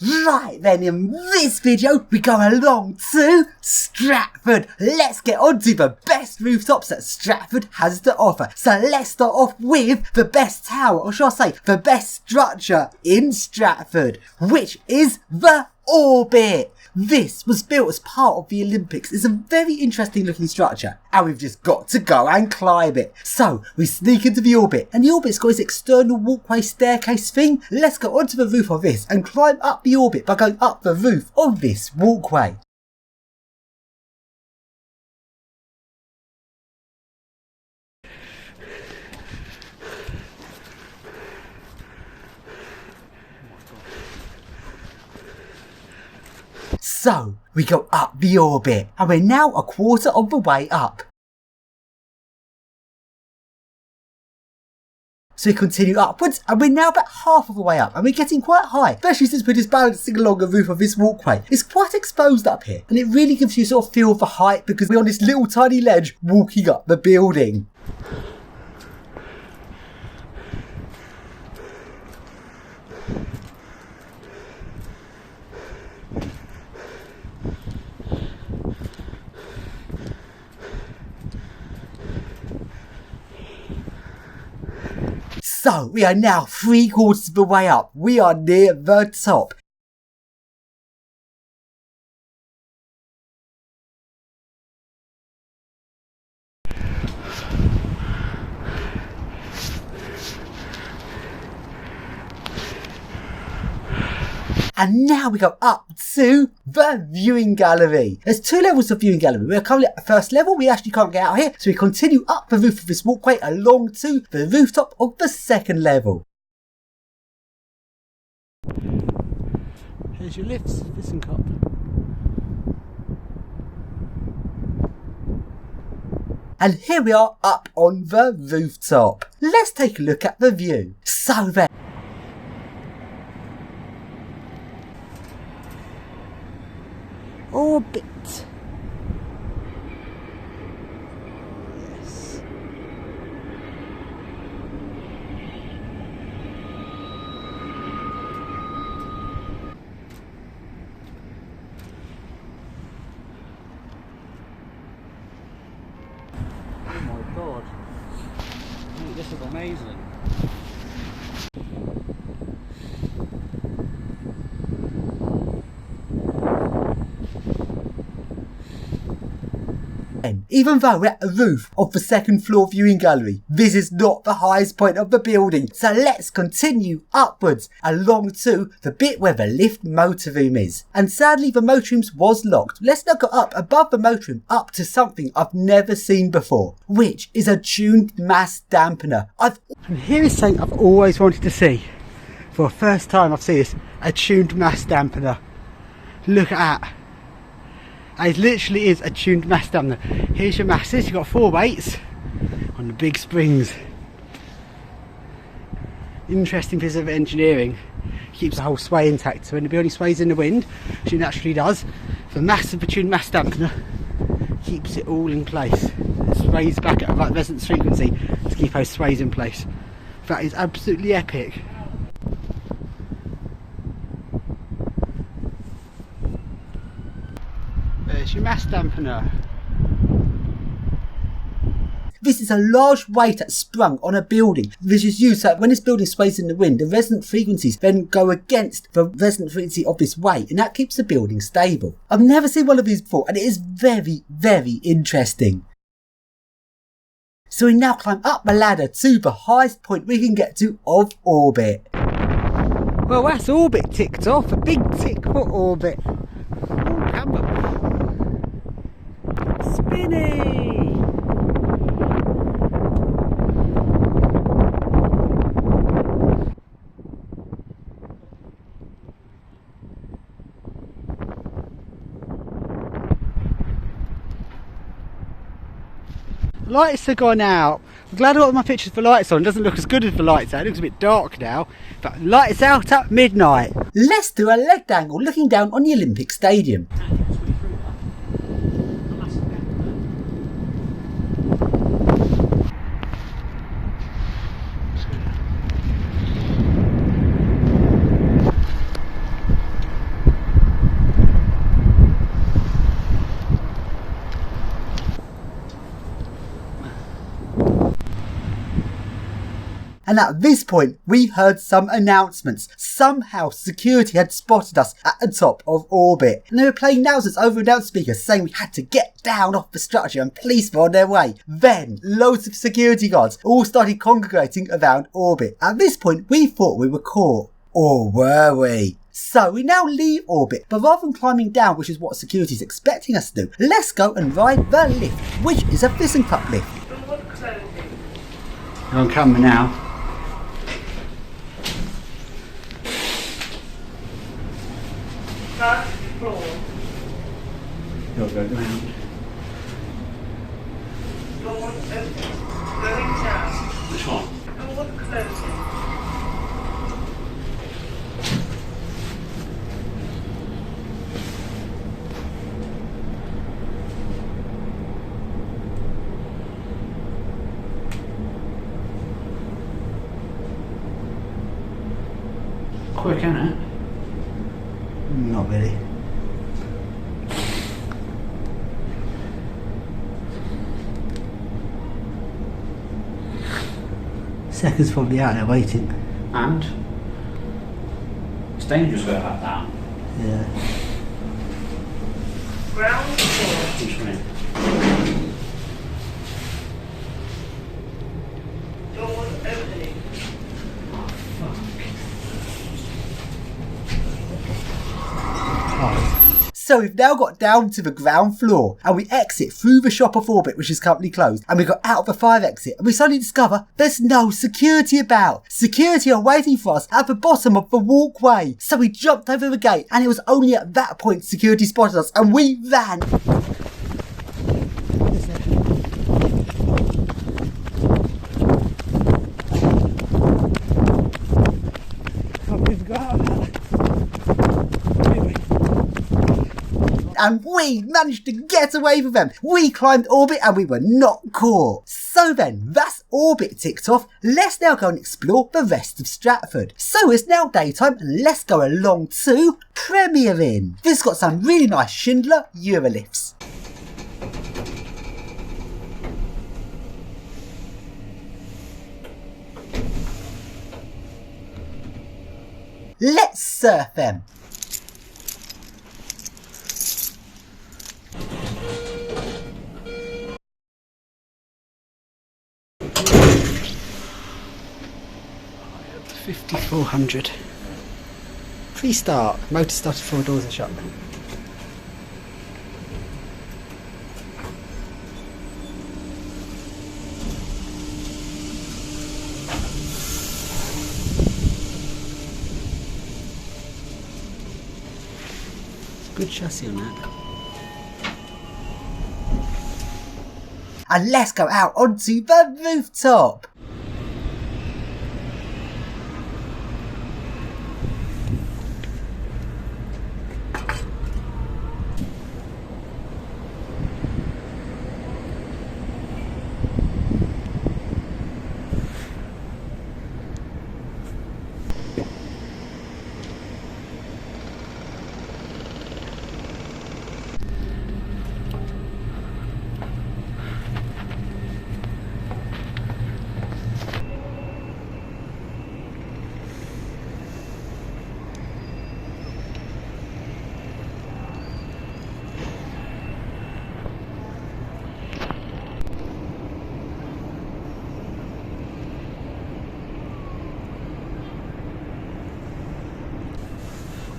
Right then, in this video we go along to Stratford. Let's get on to the best rooftops that Stratford has to offer. So let's start off with the best tower, or shall I say the best structure in Stratford, which is the Orbit. This was built as part of the Olympics. It's a very interesting looking structure and we've just got to go and climb it. So we sneak into the Orbit and the Orbit's got its external walkway staircase thing. Let's go onto the roof of this and climb up the Orbit by going up the roof of this walkway. So, we go up the Orbit, and we're now a quarter of the way up. So we continue upwards, and we're now about half of the way up, and we're getting quite high, especially since we're just balancing along the roof of this walkway. It's quite exposed up here, and it really gives you sort of feel of the height, because we're on this little tiny ledge walking up the building. So, we are now 3/4 of the way up. We are near the top. And now we go up to the viewing gallery. There's 2 levels of viewing gallery. We're currently at the first level. We actually can't get out here. So we continue up the roof of this walkway along to the rooftop of the second level. Here's your lifts, listen cop. And here we are up on the rooftop. Let's take a look at the view. So then, Orbit. Yes. Oh my god. Mate, this is amazing. Even though we're at the roof of the second floor viewing gallery, this is not the highest point of the building. So let's continue upwards along to the bit where the lift motorroom is. And sadly the motorroom was locked. Let's now go up above the motorroom up to something I've never seen before, which is a tuned mass dampener. And here is something I've always wanted to see. For the first time I've seen this, a tuned mass dampener. Look at that. It literally is a tuned mass dampener. Here's your masses, you've got 4 weights on the big springs. Interesting piece of engineering. Keeps the whole sway intact, so when the building sways in the wind, which it naturally does, the mass of the tuned mass dampener keeps it all in place. It sways back at a resonance frequency to keep those sways in place. That is absolutely epic. There's your mass dampener. This is a large weight that's sprung on a building. This is used so that when this building sways in the wind, the resonant frequencies then go against the resonant frequency of this weight, and that keeps the building stable. I've never seen one of these before, and it is very, very interesting. So we now climb up the ladder to the highest point we can get to of Orbit. Well, that's Orbit ticked off. A big tick for Orbit. Oh, camera. Spinny! Lights are gone out. I'm glad I got my pictures for lights on. It doesn't look as good as the lights out. It looks a bit dark now. But lights out at midnight. Let's do a leg dangle looking down on the Olympic Stadium. and at this point we heard some announcements. Somehow security had spotted us at the top of orbit, and they were playing announcements over a loudspeaker saying we had to get down off the structure and police were on their way. Then loads of security guards all started congregating around orbit. At this point we thought we were caught. Or were we? So we now leave orbit, but rather than climbing down, which is what security is expecting us to do, let's go and ride the lift, which is a fishing club lift. You're on camera now. First floor. You'll go down. Doors open. Going down. Which one? Doors closing. Quick, isn't it? Not really. Seconds probably out there waiting. And? It's dangerous going like that. Yeah. Ground floor. Which way? Doors opening. So we've now got down to the ground floor and we exit through the shop off orbit, which is currently closed, and we got out of the fire exit and we suddenly discover there's no security about. Security are waiting for us at the bottom of the walkway. So we jumped over the gate and it was only at that point security spotted us and we ran. And we managed to get away from them. We climbed orbit and we were not caught. So then, that's orbit ticked off. Let's now go and explore the rest of Stratford. So it's now daytime and let's go along to Premier Inn. This has got some really nice Schindler Eurolifts. Let's surf them. $5,400. Pre-start. Motor started 4 doors are shut. Good chassis on that. And let's go out onto the rooftop.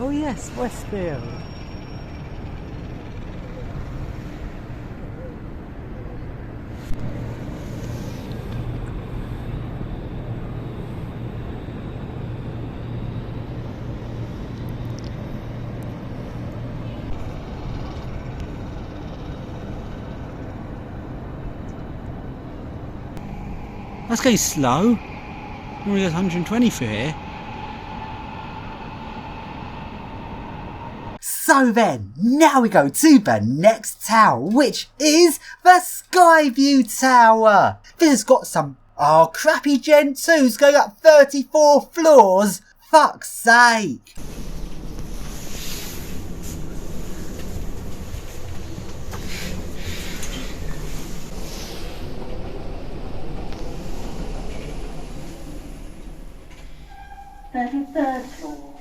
Oh yes, Westfield. That's going slow. Normally goes 120 through here. So then, now we go to the next tower, which is the Skyview Tower. This has got some, crappy Gen 2s going up 34 floors. Fuck's sake. 33rd floor.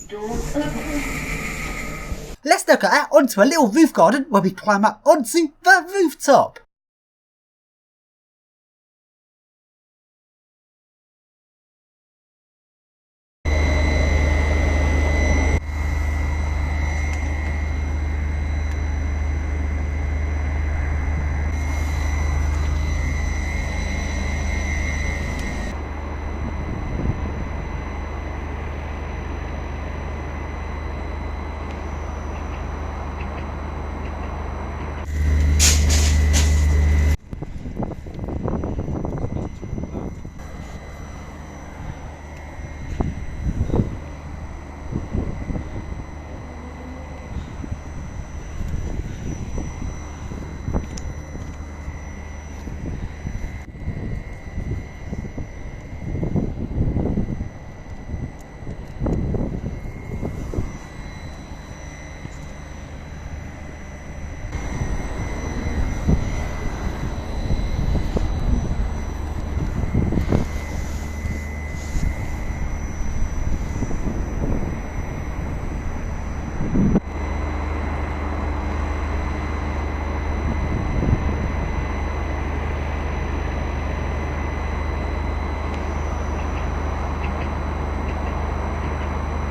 Doors open. Let's now go out onto a little roof garden where we climb up onto the rooftop.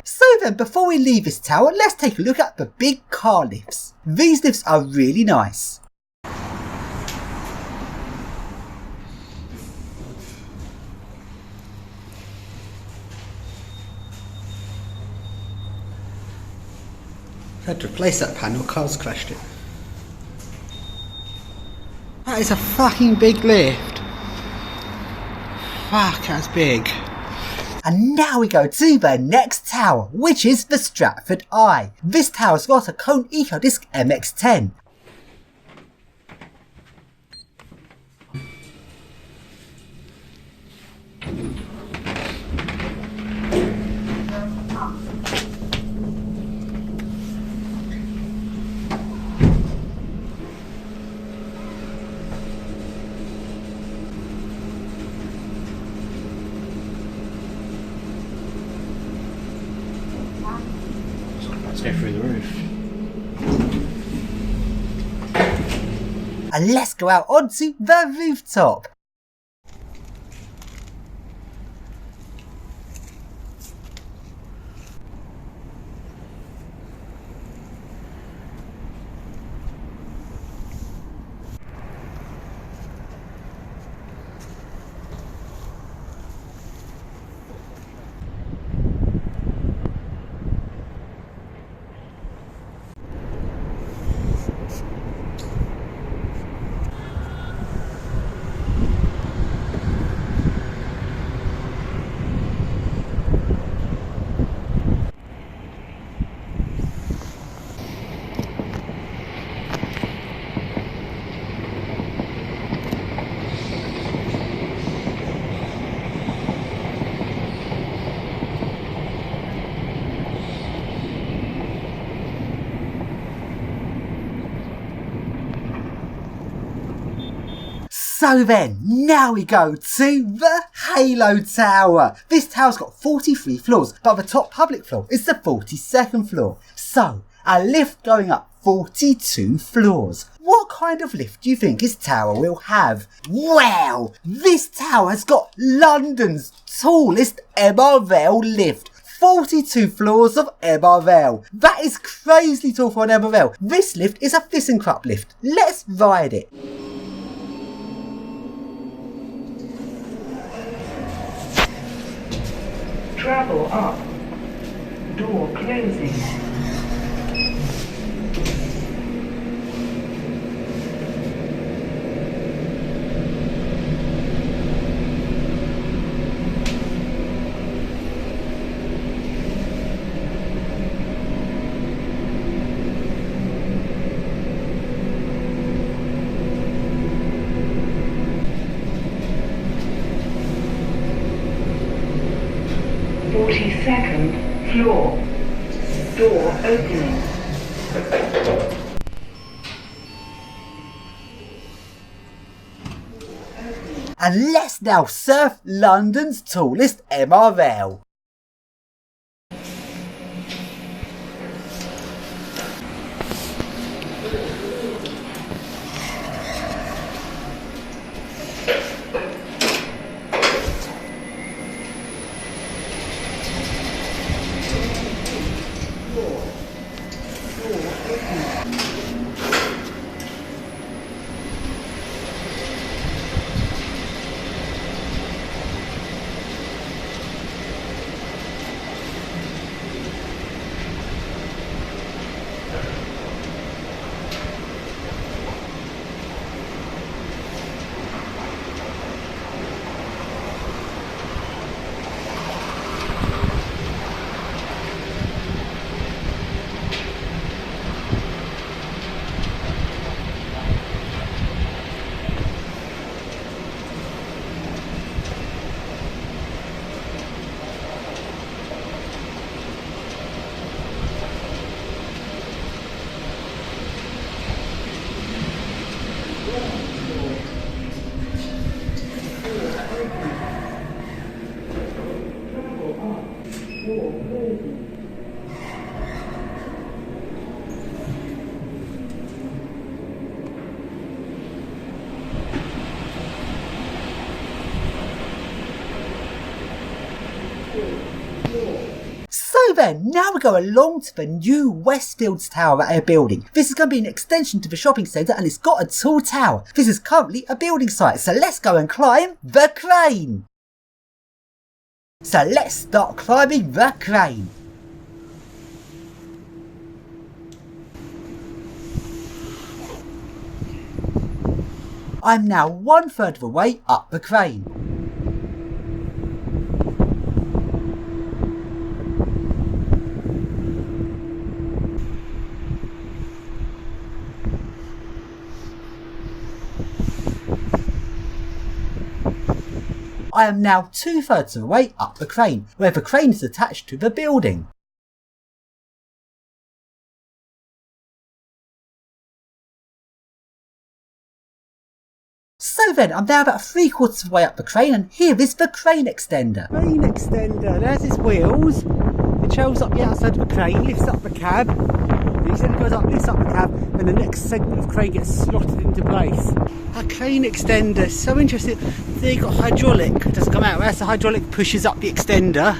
So then, before we leave this tower, let's take a look at the big car lifts. These lifts are really nice. Had to replace that panel, cars crashed it. That is a fucking big lift. Fuck, that's big. And now we go to the next tower, which is the Stratford Eye. This tower's got a Cone EcoDisc MX-10. Let's go through the roof. And let's go out onto the rooftop. So then, now we go to the Halo Tower. This tower's got 43 floors, but the top public floor is the 42nd floor. So, a lift going up 42 floors. What kind of lift do you think this tower will have? Wow! This tower has got London's tallest MRL lift. 42 floors of MRL. That is crazily tall for an MRL. This lift is a ThyssenKrupp lift. Let's ride it. Travel up. Door closing. Second floor. Door opening. And let's now surf London's tallest MRL. So then, now we go along to the new Westfields Tower that they're building. This is going to be an extension to the shopping centre and it's got a tall tower. This is currently a building site, so let's go and climb the crane. So let's start climbing the crane. I'm now 1/3 of the way up the crane. I am now 2/3 of the way up the crane, where the crane is attached to the building. So then, I'm now about 3/4 of the way up the crane, and here is the crane extender. Crane extender, there's its wheels. It shows up the outside of the crane, lifts up the cab. The extender goes up, lifts up the cab, and the next segment of crane gets slotted into place. A crane extender, so interesting. There you've got hydraulic, it doesn't come out. As the hydraulic pushes up the extender.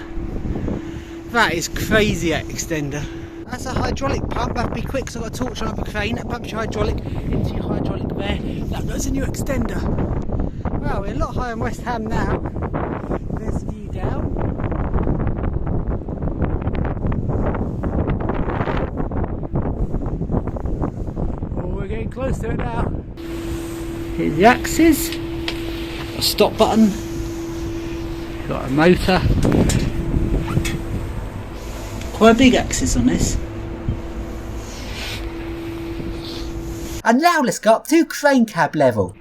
That is crazy, that extender. That's a hydraulic pump, have to be quick, so I've got a torch on up a crane, that pumps your hydraulic into your hydraulic there. That goes in your extender. Well, we're a lot higher in West Ham now. There's the view down. Oh, we're getting close to it now. Here's the axes. A stop button. Got a motor. Quite a big axis on this. And now let's go up to crane cab level.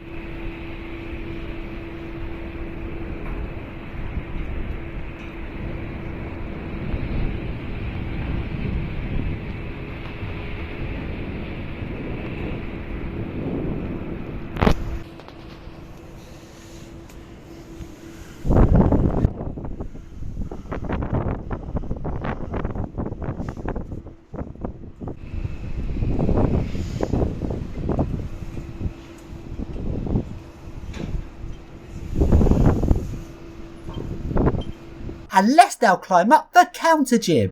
And let's now climb up the counter jib.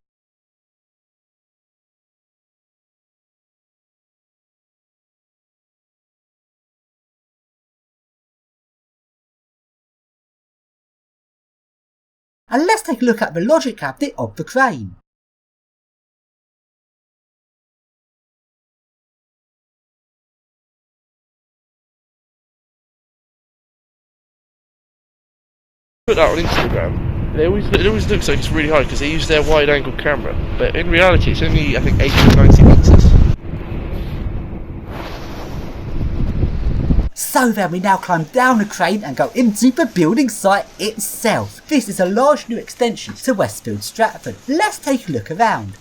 And let's take a look at the logic cabinet of the crane. Put that on Instagram. It always looks like it's really high because they use their wide angle camera, but in reality it's only I think 80 or 90 metres. So then we now climb down the crane and go into the building site itself. This is a large new extension to Westfield Stratford. Let's take a look around.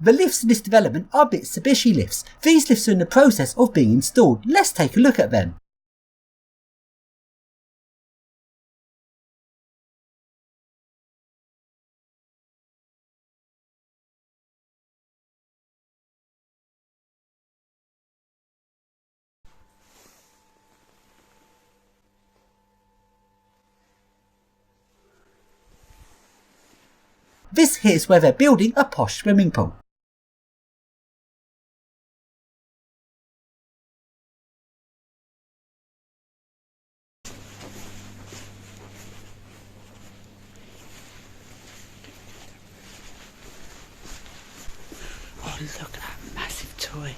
The lifts in this development are Mitsubishi lifts. These lifts are in the process of being installed. Let's take a look at them. This here is where they're building a posh swimming pool. Oh, look at that massive toy.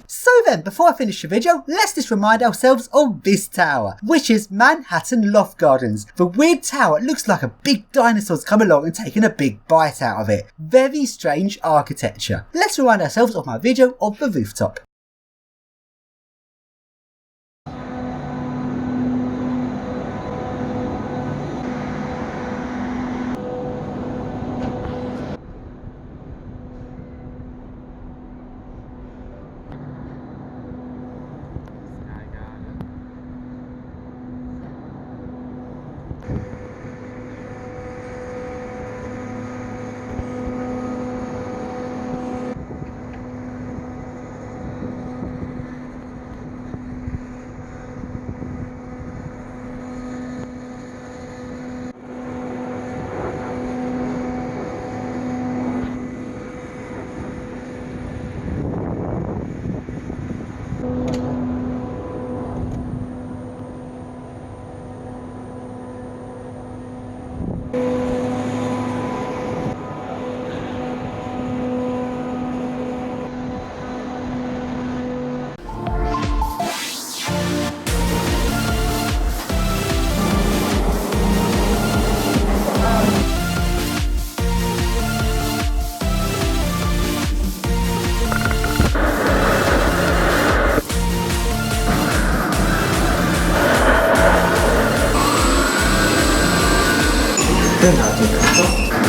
So then, before I finish the video, let's just remind ourselves of this tower, which is Manhattan Loft Gardens. The weird tower looks like a big dinosaur's come along and taken a big bite out of it. Very strange architecture. Let's remind ourselves of my video of the rooftop. Good, I'll take that.